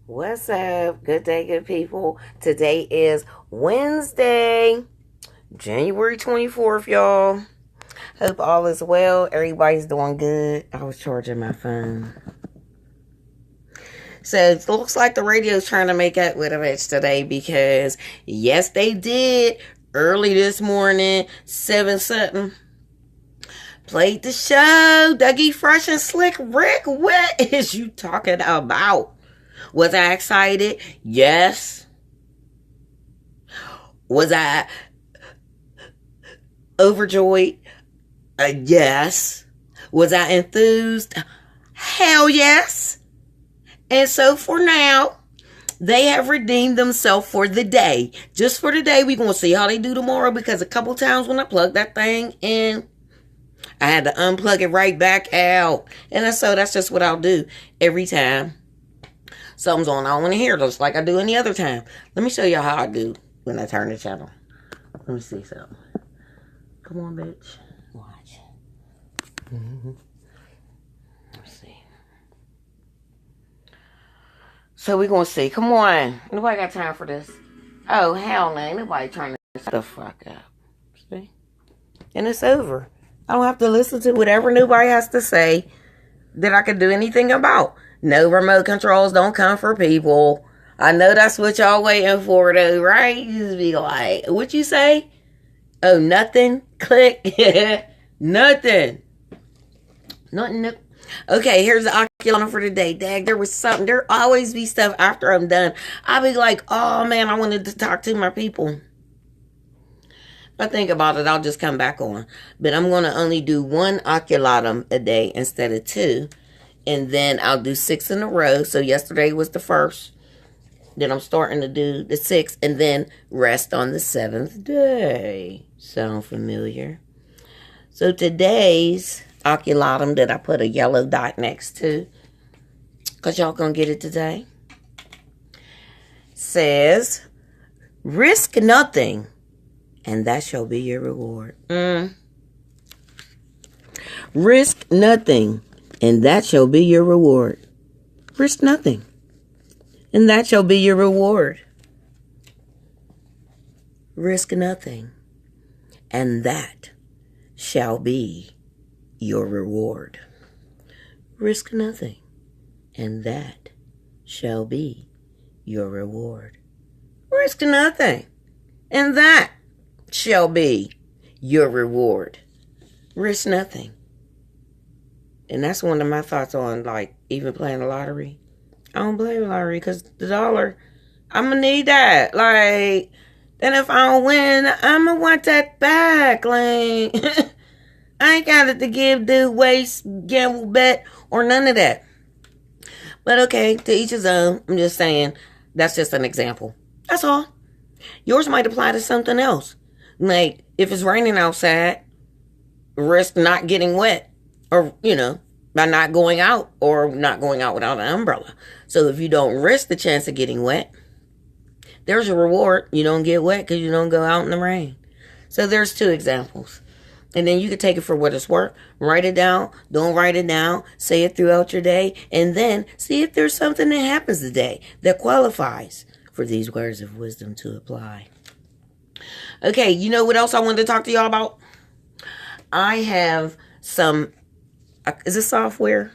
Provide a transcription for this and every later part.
What's up? Good day, good people. Today is Wednesday, January 24th, y'all. Hope all is well. Everybody's doing good. I was charging my phone. So it looks like the radio's trying to make up with us today because, yes, they did. Early this morning, 7 something. Played the show. Dougie Fresh and Slick Rick. What is you talking about? Was I excited? Yes. Was I overjoyed? Yes. Was I enthused? Hell yes. And so for now, they have redeemed themselves for the day. Just for the day. We're going to see how they do tomorrow because a couple times when I plugged that thing in, I had to unplug it right back out. And so that's just what I'll do every time something's on. I don't want to hear just like I do any other time. Let me show you how I do when I turn the channel. Let me see something. Come on, bitch. Watch. Let's see. So we're going to see. Come on. Nobody got time for this. Oh, hell no. Ain't nobody trying to shut the fuck up. See? And it's over. I don't have to listen to whatever nobody has to say that I can do anything about. No remote controls don't come for people. I know that's what y'all waiting for though, right? You just be like, what you say? Oh, nothing? Click. Nothing. Nothing. Okay, here's the Oculatum for today. Dag, there was something. There always be stuff after I'm done. I'll be like, oh man, I wanted to talk to my people. If I think about it, I'll just come back on. But I'm going to only do one Oculatum a day instead of two. And then I'll do 6 in a row. So yesterday was the first. Then I'm starting to do the 6th. And then rest on the 7th day. Sound familiar? So today's Oculatum that I put a yellow dot next to, because y'all going to get it today, says, risk nothing, and that shall be your reward. Risk nothing, and that shall be your reward. Risk nothing, and that shall be your reward. Risk nothing, and that shall be your reward. Risk nothing, and that shall be your reward. Risk nothing, and that shall be your reward. Risk nothing. And that's one of my thoughts on, like, even playing the lottery. I don't play the lottery because the dollar, I'm going to need that. Like, then if I don't win, I'm going to want that back. Like, I ain't got it to give, do, waste, gamble, bet, or none of that. But okay, to each his own. I'm just saying, that's just an example. That's all. Yours might apply to something else. Like, if it's raining outside, risk not getting wet. Or, by not going out or not going out without an umbrella. So if you don't risk the chance of getting wet, there's a reward. You don't get wet because you don't go out in the rain. So there's 2 examples. And then you can take it for what it's worth. Write it down. Don't write it down. Say it throughout your day. And then see if there's something that happens today that qualifies for these words of wisdom to apply. Okay, you know what else I wanted to talk to y'all about? I have some... Is it software?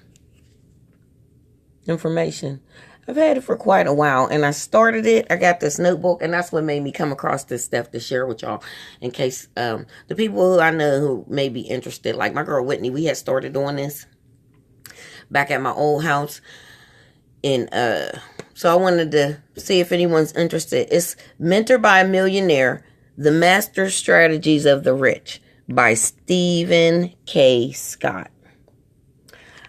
Information. I've had it for quite a while, and I started it. I got this notebook, and that's what made me come across this stuff to share with y'all in case the people who I know who may be interested, like my girl Whitney, we had started doing this back at my old house. And so I wanted to see if anyone's interested. It's Mentored by a Millionaire, The Master Strategies of the Rich by Stephen K. Scott.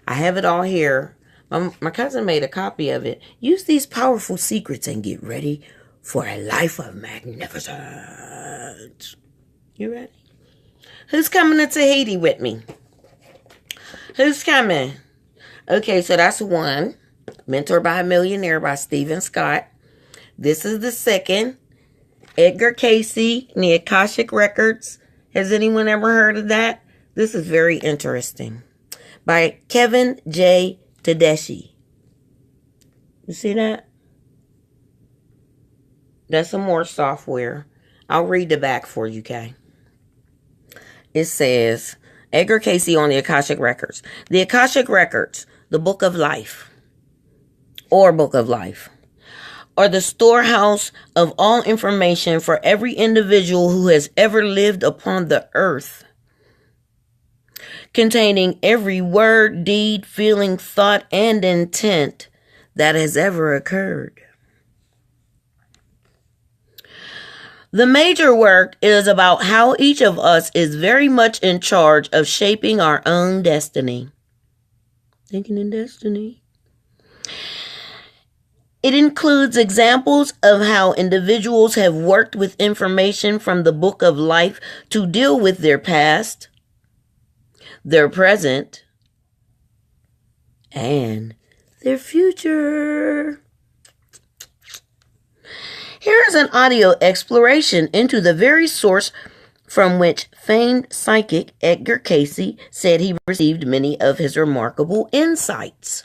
I have it all here. My cousin made a copy of it. Use these powerful secrets and get ready for a life of magnificence. You ready? Who's coming to Tahiti with me? Who's coming? Okay, so that's one. Mentored by a Millionaire by Stephen Scott. This is the second. Edgar Cayce and the Akashic Records. Has anyone ever heard of that? This is very interesting. By Keven J. Todeschi. You see that? That's some more software. I'll read the back for you, Kay. It says, Edgar Cayce on the Akashic Records. The Akashic Records, the Book of Life, or Book of Life, are the storehouse of all information for every individual who has ever lived upon the earth, containing every word, deed, feeling, thought, and intent that has ever occurred. The major work is about how each of us is very much in charge of shaping our own destiny. Thinking in destiny. It includes examples of how individuals have worked with information from the Book of Life to deal with their past, their present, and their future. Here is an audio exploration into the very source from which famed psychic Edgar Cayce said he received many of his remarkable insights.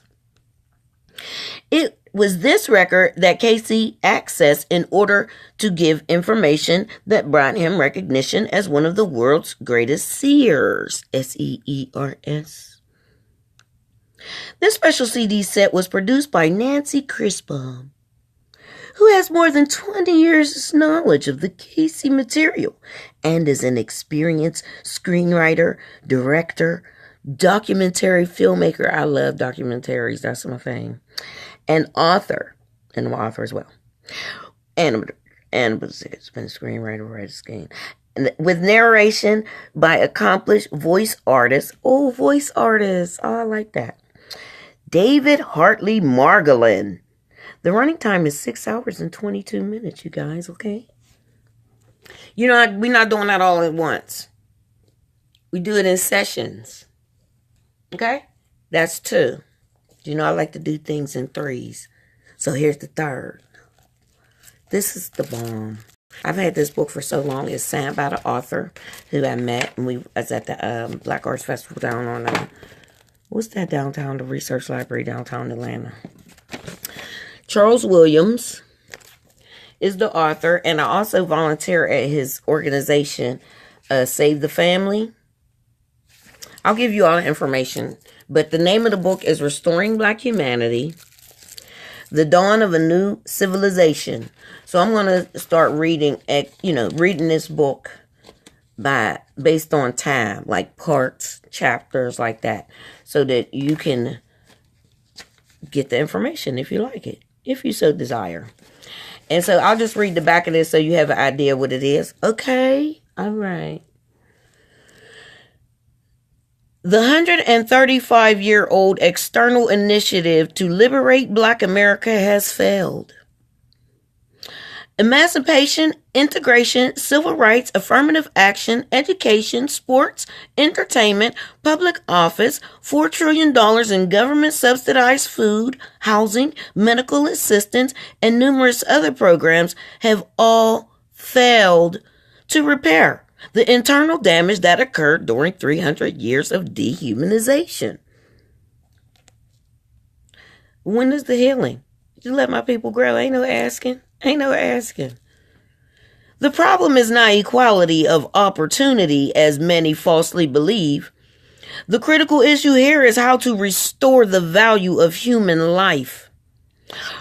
It was this record that Cayce accessed in order to give information that brought him recognition as one of the world's greatest seers. S-E-E-R-S. This special CD set was produced by Nancy Crispum, who has more than 20 years' knowledge of the Cayce material and is an experienced screenwriter, director, documentary filmmaker. I love documentaries. That's my thing. And author. And I'm an author as well. And it's been a screenwriter, writer, scheme. With narration by accomplished voice artists. Oh, voice artists. Oh, I like that. David Hartley Margolin. The running time is 6 hours and 22 minutes, you guys, okay? You know, we're not doing that all at once. We do it in sessions. Okay? That's 2. You know, I like to do things in 3s. So here's the 3rd. This is the bomb. I've had this book for so long. It's signed by the author who I met. And we was at the Black Arts Festival down on, what's that downtown? The Research Library downtown Atlanta. Charles Williams is the author, and I also volunteer at his organization, Save the Family. I'll give you all the information, but the name of the book is Restoring Black Humanity, The Dawn of a New Civilization. So I'm going to start reading this book based on time, like parts, chapters, like that, so that you can get the information if you like it, if you so desire. And so I'll just read the back of this so you have an idea what it is. Okay? All right. The 135-year-old external initiative to liberate Black America has failed. Emancipation, integration, civil rights, affirmative action, education, sports, entertainment, public office, $4 trillion in government-subsidized food, housing, medical assistance, and numerous other programs have all failed to repair the internal damage that occurred during 300 years of dehumanization. When is the healing? Just let my people grow. Ain't no asking. The problem is not equality of opportunity, as many falsely believe. The critical issue here is how to restore the value of human life.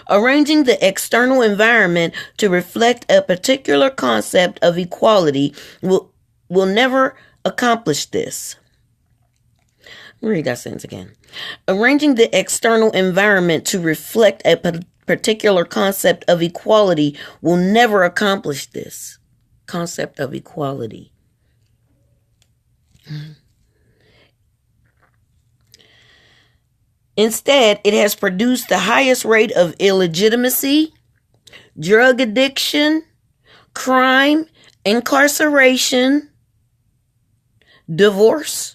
Arranging the external environment to reflect a particular concept of equality will never accomplish this. Let me read that sentence again. Arranging the external environment to reflect a particular concept of equality will never accomplish this concept of equality. Instead, it has produced the highest rate of illegitimacy, drug addiction, crime, incarceration, divorce,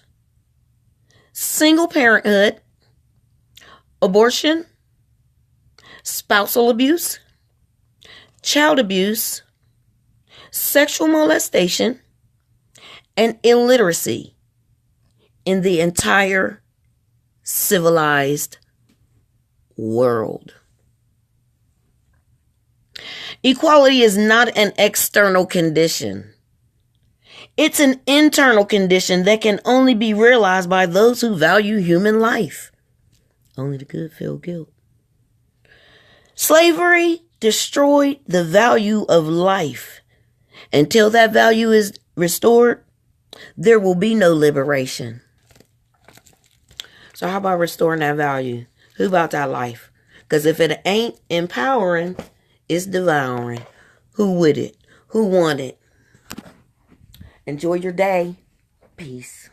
single parenthood, abortion, spousal abuse, child abuse, sexual molestation, and illiteracy in the entire civilized world. Equality is not an external condition. It's an internal condition that can only be realized by those who value human life. Only the good feel guilt. Slavery destroyed the value of life. Until that value is restored, there will be no liberation. So how about restoring that value? Who about that life? Because if it ain't empowering, it's devouring. Who with it? Who want it? Enjoy your day. Peace.